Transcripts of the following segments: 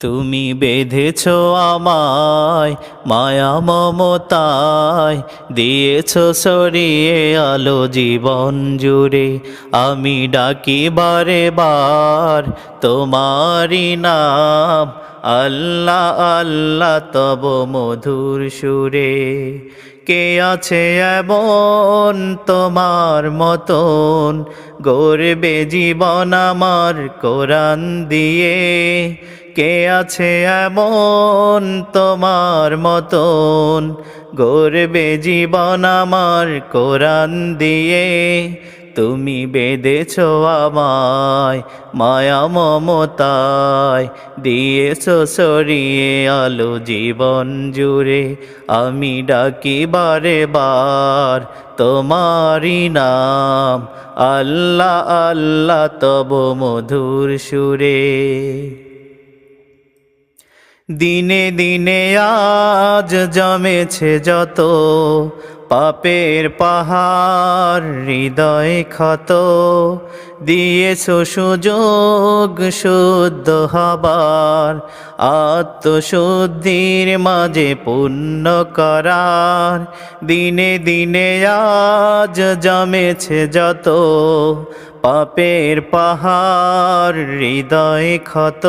তুমি বেঁধেছ আমায় মায়া মমতায়, দিয়েছ সরিয়ে আলো জীবন জুড়ে। আমি ডাকি বারে বার তোমারি নাম, আল্লাহ আল্লাহ তব মধুর সুরে। কে আছে এমন তোমার মতন, গড়বে জীবন আমার কোরআন দিয়ে। কে আছে এমন তোমার মতন, গড়বে জীবন আমার কোরআন দিয়ে। তুমি বেঁধেছ আমায় মায়া মমতায়, দিয়েছ সরিয়ে আলো জীবন জুড়ে। আমি ডাকি বারে বার তোমারি নাম, আল্লাহ আল্লাহ তব মধুর সুরে। দিনে দিনে আজ জমেছে যত পাপের পাহাড়, হৃদয় ক্ষত। দিয়েছ সুযোগ শুদ্ধ হবার, আত্মশুদ্ধির মাঝে পুণ্য করার। দিনে দিনে আজ জমেছে যত পাপের পাহাড়, হৃদয় ক্ষত।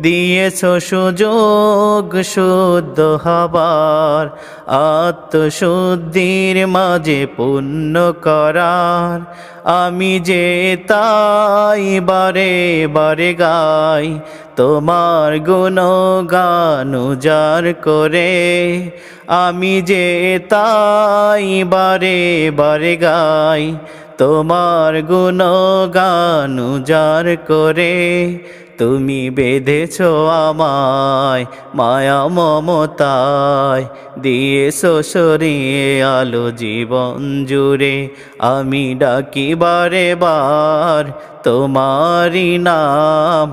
দিয়েছ সুযোগ শুদ্ধ হবার, আত্মশুদ্ধির মাঝে পুণ্য করার। আমি যে তাই বারে বারে গাই তোমার গুণগান উজাড় করে। আমি যে তাই বারে বারে গাই তোমার গুণগান উজাড় করে। তুমি বেঁধেছ আমায় মায়া মমতায়, দিয়েছ সরিয়ে আলো জীবন জুড়ে। আমি ডাকি বারে বার তোমারি নাম,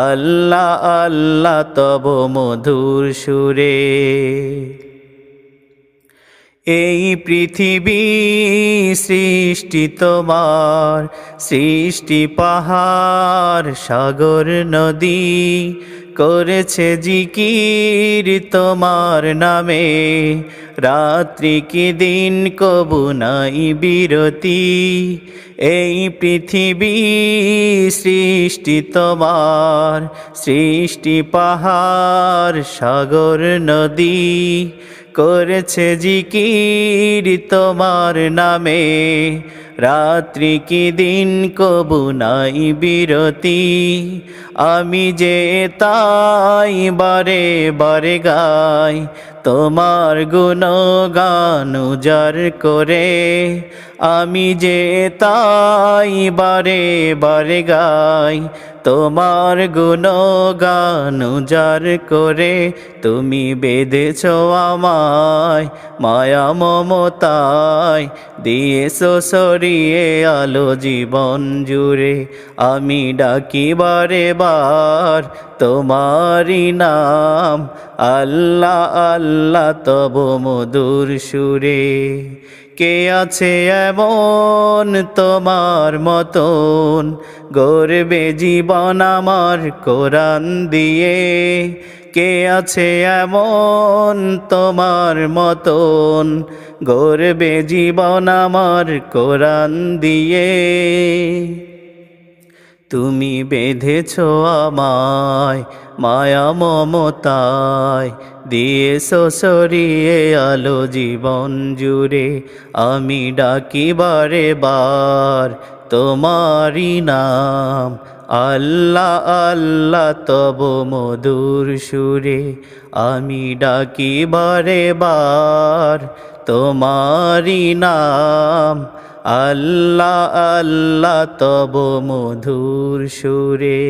আল্লাহ আল্লাহ তব মধুর সুরে। এই পৃথিবী সৃষ্টি তোমার, সৃষ্টি পাহাড় সাগর নদী। করেছে জিকির তোমার নামে, রাত্রি কি দিন কবু নাই বিরতি। এই পৃথিবী সৃষ্টি তোমার, সৃষ্টি পাহাড় সাগর নদী। করেছে জিকির তোমার নামে, রাত্রি কি দিন কবু নাই বিরতি। আমি যে তাই বারে বারে গাই তোমার গুণগান উজাড় করে। আমি যে তাই বারে বারে গাই তোমার গুণগান উজাড় করে। তুমি বেঁধেছ আমায় মায়া মমতায়, দিয়েছ সরিয়ে আলো জীবন জুড়ে। আমি ডাকি বারে বার তোমারি নাম, আল্লাহ আল্লাহ তব মধুর সুরে। কে আছে এমন তোমার মতন, গড়বে জীবন আমার কোরআন দিয়ে। কে আছে এমন তোমার মতন, গড়বে জীবন আমার কোরআন দিয়ে। তুমি বেঁধেছ আমায় মায়া মমতায়, দিয়েছ সরিয়ে আলো জীবন জুড়ে। আমি ডাকি বারে বার তোমারি নাম, আল্লাহ আল্লাহ তব মধুর সুরে। আমি ডাকি বারে বার তোমারি নাম, আল্লাহ আল্লাহ তব মধুর সুরে।